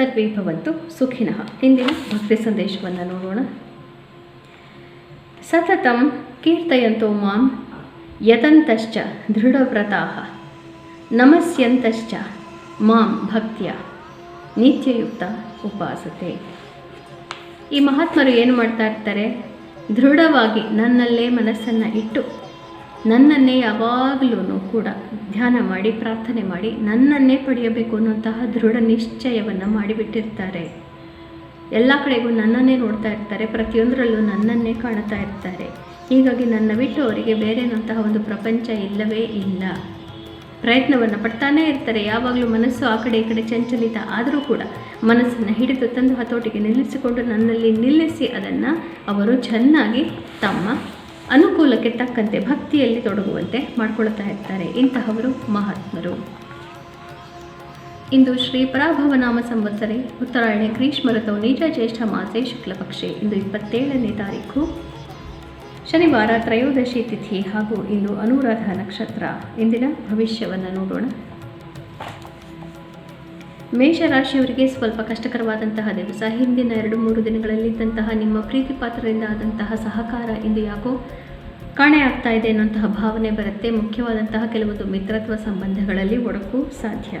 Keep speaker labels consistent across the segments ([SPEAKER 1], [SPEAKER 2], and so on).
[SPEAKER 1] ಸರ್ವೇ ಭವಂತು ಸುಖಿನಃ. ಇಂದಿನ ಭಕ್ತಿ ಸಂದೇಶವನ್ನು ನೋಡೋಣ. ಸತತಂ ಕೀರ್ತಯಂತೋ ಮಾಂ ಯತಂತಶ್ಚ ದೃಢವ್ರತಾಃ ನಮಸ್ಯಂತಶ್ಚ ಮಾಂ ಭಕ್ತ್ಯ ನಿತ್ಯಯುಕ್ತ ಉಪಾಸತೆ. ಈ ಮಹಾತ್ಮರು ಏನು ಮಾಡ್ತಾ ಇರ್ತಾರೆ? ದೃಢವಾಗಿ ನನ್ನಲ್ಲೇ ಮನಸ್ಸನ್ನು ಇಟ್ಟು ನನ್ನನ್ನೇ ಯಾವಾಗಲೂ ಕೂಡ ಧ್ಯಾನ ಮಾಡಿ ಪ್ರಾರ್ಥನೆ ಮಾಡಿ ನನ್ನನ್ನೇ ಪಡೆಯಬೇಕು ಅನ್ನುವಂತಹ ದೃಢ ನಿಶ್ಚಯವನ್ನು ಮಾಡಿಬಿಟ್ಟಿರ್ತಾರೆ. ಎಲ್ಲ ಕಡೆಗೂ ನನ್ನನ್ನೇ ನೋಡ್ತಾ ಇರ್ತಾರೆ, ಪ್ರತಿಯೊಂದರಲ್ಲೂ ನನ್ನನ್ನೇ ಕಾಣ್ತಾ ಇರ್ತಾರೆ. ಹೀಗಾಗಿ ನನ್ನ ಬಿಟ್ಟು ಅವರಿಗೆ ಬೇರೆನಂತಹ ಒಂದು ಪ್ರಪಂಚ ಇಲ್ಲವೇ ಇಲ್ಲ. ಪ್ರಯತ್ನವನ್ನು ಪಡ್ತಾನೇ ಇರ್ತಾರೆ. ಯಾವಾಗಲೂ ಮನಸ್ಸು ಆ ಕಡೆ ಈ ಕಡೆ ಚಂಚಲಿತ ಆದರೂ ಕೂಡ ಮನಸ್ಸನ್ನು ಹಿಡಿದು ತಂದು ಹತೋಟಿಗೆ ನಿಲ್ಲಿಸಿಕೊಂಡು ನನ್ನಲ್ಲಿ ನಿಲ್ಲಿಸಿ ಅದನ್ನು ಅವರು ಚೆನ್ನಾಗಿ ತಮ್ಮ ಅನುಕೂಲಕ್ಕೆ ತಕ್ಕಂತೆ ಭಕ್ತಿಯಲ್ಲಿ ತೊಡಗುವಂತೆ ಮಾಡಿಕೊಳ್ತಾ ಇರ್ತಾರೆ. ಇಂತಹವರು ಮಹಾತ್ಮರು. ಇಂದು ಶ್ರೀ ಪರಾಭವನಾಮ ಸಂವತ್ಸರೆ ಉತ್ತರಾಯಣೆ ಗ್ರೀಷ್ಮ ಋತೌ ನೀಚ ಜ್ಯೇಷ್ಠ ಮಾಸೆ ಶುಕ್ಲಪಕ್ಷೆ. ಇಂದು 27ನೇ ತಾರೀಕು ಶನಿವಾರ, ತ್ರಯೋದಶಿ ತಿಥಿ ಹಾಗೂ ಇಂದು ಅನುರಾಧ ನಕ್ಷತ್ರ. ಇಂದಿನ ಭವಿಷ್ಯವನ್ನು ನೋಡೋಣ. ಮೇಷರಾಶಿಯವರಿಗೆ ಸ್ವಲ್ಪ ಕಷ್ಟಕರವಾದಂತಹ ದಿವಸ. ಹಿಂದಿನ 2-3 ದಿನಗಳಲ್ಲಿದ್ದಂತಹ ನಿಮ್ಮ ಪ್ರೀತಿ ಪಾತ್ರರಿಂದ ಆದಂತಹ ಸಹಕಾರ ಇಂದು ಯಾಕೋ ಕಾಣೆ ಆಗ್ತಾ ಇದೆ ಅನ್ನುವಂತಹ ಭಾವನೆ ಬರುತ್ತೆ. ಮುಖ್ಯವಾದಂತಹ ಕೆಲವೊಂದು ಮಿತ್ರತ್ವ ಸಂಬಂಧಗಳಲ್ಲಿ ಒಡಕು ಸಾಧ್ಯ.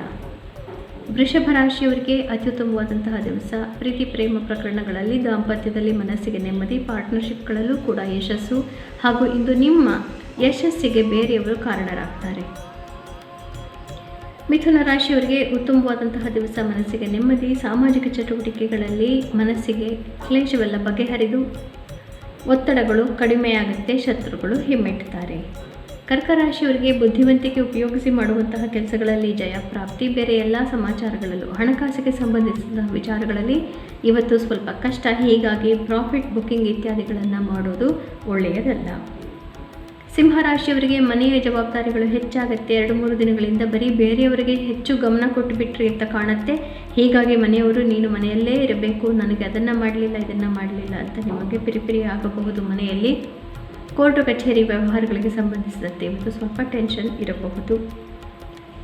[SPEAKER 1] ವೃಷಭ ರಾಶಿಯವರಿಗೆ ಅತ್ಯುತ್ತಮವಾದಂತಹ ದಿವಸ. ಪ್ರೀತಿ ಪ್ರೇಮ ಪ್ರಕರಣಗಳಲ್ಲಿ, ದಾಂಪತ್ಯದಲ್ಲಿ ಮನಸ್ಸಿಗೆ ನೆಮ್ಮದಿ, ಪಾರ್ಟ್ನರ್ಶಿಪ್ಗಳಲ್ಲೂ ಕೂಡ ಯಶಸ್ಸು ಹಾಗೂ ಇಂದು ನಿಮ್ಮ ಯಶಸ್ಸಿಗೆ ಬೇರೆಯವರು ಕಾರಣರಾಗ್ತಾರೆ. ಮಿಥುನ ರಾಶಿಯವರಿಗೆ ಉತ್ತಮವಾದಂತಹ ದಿವಸ. ಮನಸ್ಸಿಗೆ ನೆಮ್ಮದಿ, ಸಾಮಾಜಿಕ ಚಟುವಟಿಕೆಗಳಲ್ಲಿ ಮನಸ್ಸಿಗೆ ಕ್ಲೇಶವೆಲ್ಲ ಬಗೆಹರಿದು ಒತ್ತಡಗಳು ಕಡಿಮೆಯಾಗುತ್ತೆ, ಶತ್ರುಗಳು ಹಿಮ್ಮೆಟ್ಟುತ್ತಾರೆ. ಕರ್ಕ ರಾಶಿಯವರಿಗೆ ಬುದ್ಧಿವಂತಿಕೆ ಉಪಯೋಗಿಸಿ ಮಾಡುವಂತಹ ಕೆಲಸಗಳಲ್ಲಿ ಜಯ ಪ್ರಾಪ್ತಿ. ಬೇರೆ ಎಲ್ಲ ಸಮಾಚಾರಗಳಲ್ಲೂ ಹಣಕಾಸಿಗೆ ಸಂಬಂಧಿಸಿದ ವಿಚಾರಗಳಲ್ಲಿ ಇವತ್ತು ಸ್ವಲ್ಪ ಕಷ್ಟ. ಹೀಗಾಗಿ ಪ್ರಾಫಿಟ್ ಬುಕ್ಕಿಂಗ್ ಇತ್ಯಾದಿಗಳನ್ನು ಮಾಡೋದು ಒಳ್ಳೆಯದಲ್ಲ. ಸಿಂಹರಾಶಿಯವರಿಗೆ ಮನೆಯ ಜವಾಬ್ದಾರಿಗಳು ಹೆಚ್ಚಾಗುತ್ತೆ. 2-3 ದಿನಗಳಿಂದ ಬರೀ ಬೇರೆಯವರಿಗೆ ಹೆಚ್ಚು ಗಮನ ಕೊಟ್ಟು ಬಿಟ್ಟರೆ ಅಂತ ಕಾಣುತ್ತೆ. ಹೀಗಾಗಿ ಮನೆಯವರು ನೀನು ಮನೆಯಲ್ಲೇ ಇರಬೇಕು, ನನಗೆ ಅದನ್ನು ಮಾಡಲಿಲ್ಲ ಇದನ್ನು ಮಾಡಲಿಲ್ಲ ಅಂತ ನಿಮಗೆ ಪಿರಿಪಿರಿ ಆಗಬಹುದು. ಮನೆಯಲ್ಲಿ ಕೋರ್ಟು ಕಚೇರಿ ವ್ಯವಹಾರಗಳಿಗೆ ಸಂಬಂಧಿಸಿದಂತೆ ಇವತ್ತು ಸ್ವಲ್ಪ ಟೆನ್ಷನ್ ಇರಬಹುದು.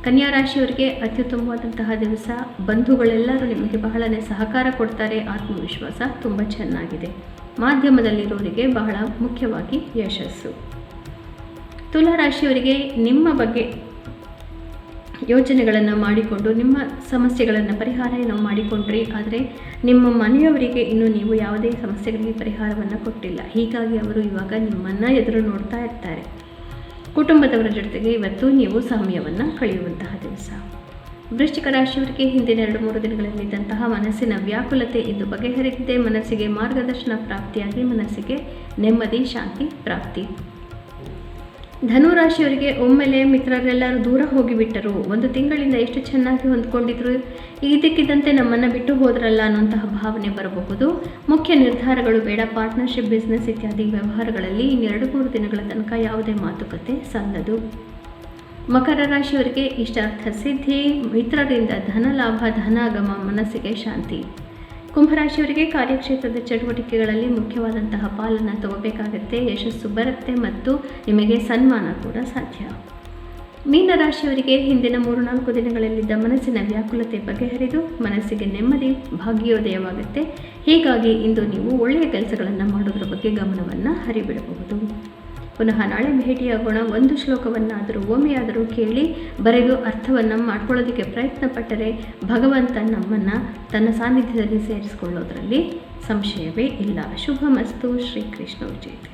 [SPEAKER 1] ಕನ್ಯಾ ರಾಶಿಯವರಿಗೆ ಅತ್ಯುತ್ತಮವಾದಂತಹ ದಿವಸ. ಬಂಧುಗಳೆಲ್ಲರೂ ನಿಮಗೆ ಬಹಳನೇ ಸಹಕಾರ ಕೊಡ್ತಾರೆ. ಆತ್ಮವಿಶ್ವಾಸ ತುಂಬ ಚೆನ್ನಾಗಿದೆ. ಮಾಧ್ಯಮದಲ್ಲಿರೋರಿಗೆ ಬಹಳ ಮುಖ್ಯವಾಗಿ ಯಶಸ್ಸು. ತುಲಾ ರಾಶಿಯವರಿಗೆ ನಿಮ್ಮ ಬಗ್ಗೆ ಯೋಚನೆಗಳನ್ನು ಮಾಡಿಕೊಂಡು ನಿಮ್ಮ ಸಮಸ್ಯೆಗಳನ್ನು ಪರಿಹಾರ ನಾವು ಮಾಡಿಕೊಂಡ್ರಿ, ಆದರೆ ನಿಮ್ಮ ಮನೆಯವರಿಗೆ ಇನ್ನೂ ನೀವು ಯಾವುದೇ ಸಮಸ್ಯೆಗಳಿಗೆ ಪರಿಹಾರವನ್ನು ಕೊಟ್ಟಿಲ್ಲ. ಹೀಗಾಗಿ ಅವರು ಇವಾಗ ನಿಮ್ಮನ್ನು ಎದುರು ನೋಡ್ತಾ ಇರ್ತಾರೆ. ಕುಟುಂಬದವರ ಜೊತೆಗೆ ಇವತ್ತು ನೀವು ಸಮಯವನ್ನು ಕಳೆಯುವಂತಹ ದಿವಸ. ವೃಶ್ಚಿಕ ರಾಶಿಯವರಿಗೆ ಹಿಂದಿನ 2-3 ದಿನಗಳಲ್ಲಿದ್ದಂತಹ ಮನಸ್ಸಿನ ವ್ಯಾಕುಲತೆ ಇಂದು ಬಗೆಹರಿದಿದೆ. ಮನಸ್ಸಿಗೆ ಮಾರ್ಗದರ್ಶನ ಪ್ರಾಪ್ತಿಯಾಗಿ ಮನಸ್ಸಿಗೆ ನೆಮ್ಮದಿ ಶಾಂತಿ ಪ್ರಾಪ್ತಿ. ಧನುರಾಶಿಯವರಿಗೆ ಒಮ್ಮೆಲೆ ಮಿತ್ರರೆಲ್ಲರೂ ದೂರ ಹೋಗಿಬಿಟ್ಟರು. 1 ತಿಂಗಳಿಂದ ಎಷ್ಟು ಚೆನ್ನಾಗಿ ಹೊಂದ್ಕೊಂಡಿದ್ರು, ಇದಕ್ಕಿದ್ದಂತೆ ನಮ್ಮನ್ನು ಬಿಟ್ಟು ಹೋದ್ರಲ್ಲ ಅನ್ನುವಂತಹ ಭಾವನೆ ಬರಬಹುದು. ಮುಖ್ಯ ನಿರ್ಧಾರಗಳು ಬೇಡ. ಪಾರ್ಟ್ನರ್ಶಿಪ್, ಬಿಸ್ನೆಸ್ ಇತ್ಯಾದಿ ವ್ಯವಹಾರಗಳಲ್ಲಿ 2-3 ದಿನಗಳ ತನಕ ಯಾವುದೇ ಮಾತುಕತೆ ಸಲ್ಲದು. ಮಕರ ರಾಶಿಯವರಿಗೆ ಇಷ್ಟಾರ್ಥ ಸಿದ್ಧಿ, ಮಿತ್ರರಿಂದ ಧನ ಲಾಭ, ಧನಾಗಮ, ಮನಸ್ಸಿಗೆ ಶಾಂತಿ. ಕುಂಭರಾಶಿಯವರಿಗೆ ಕಾರ್ಯಕ್ಷೇತ್ರದ ಚಟುವಟಿಕೆಗಳಲ್ಲಿ ಮುಖ್ಯವಾದಂತಹ ಪಾಲನ್ನು ತಗೋಬೇಕಾಗತ್ತೆ. ಯಶಸ್ಸು ಬರುತ್ತೆ ಮತ್ತು ನಿಮಗೆ ಸನ್ಮಾನ ಕೂಡ ಸಾಧ್ಯ. ಮೀನರಾಶಿಯವರಿಗೆ ಹಿಂದಿನ 3-4 ದಿನಗಳಲ್ಲಿದ್ದ ಮನಸ್ಸಿನ ವ್ಯಾಕುಲತೆ ಬಗೆಹರಿದು ಮನಸ್ಸಿಗೆ ನೆಮ್ಮದಿ, ಭಾಗ್ಯೋದಯವಾಗುತ್ತೆ. ಹೀಗಾಗಿ ಇಂದು ನೀವು ಒಳ್ಳೆಯ ಕೆಲಸಗಳನ್ನು ಮಾಡೋದ್ರ ಬಗ್ಗೆ ಗಮನವನ್ನು ಹರಿಬಿಡಬಹುದು. ಪುನಃ ನಾಳೆ ಭೇಟಿಯಾಗೋಣ. 1 ಶ್ಲೋಕವನ್ನಾದರೂ ಒಮ್ಮೆಯಾದರೂ ಕೇಳಿ ಬರೆದು ಅರ್ಥವನ್ನು ಮಾಡ್ಕೊಳ್ಳೋದಕ್ಕೆ ಪ್ರಯತ್ನ ಪಟ್ಟರೆ ಭಗವಂತ ನಮ್ಮನ್ನು ತನ್ನ ಸಾನ್ನಿಧ್ಯದಲ್ಲಿ ಸೇರಿಸಿಕೊಳ್ಳೋದ್ರಲ್ಲಿ ಸಂಶಯವೇ ಇಲ್ಲ. ಶುಭಮಸ್ತು. ಶ್ರೀಕೃಷ್ಣ ಜಯತೆ.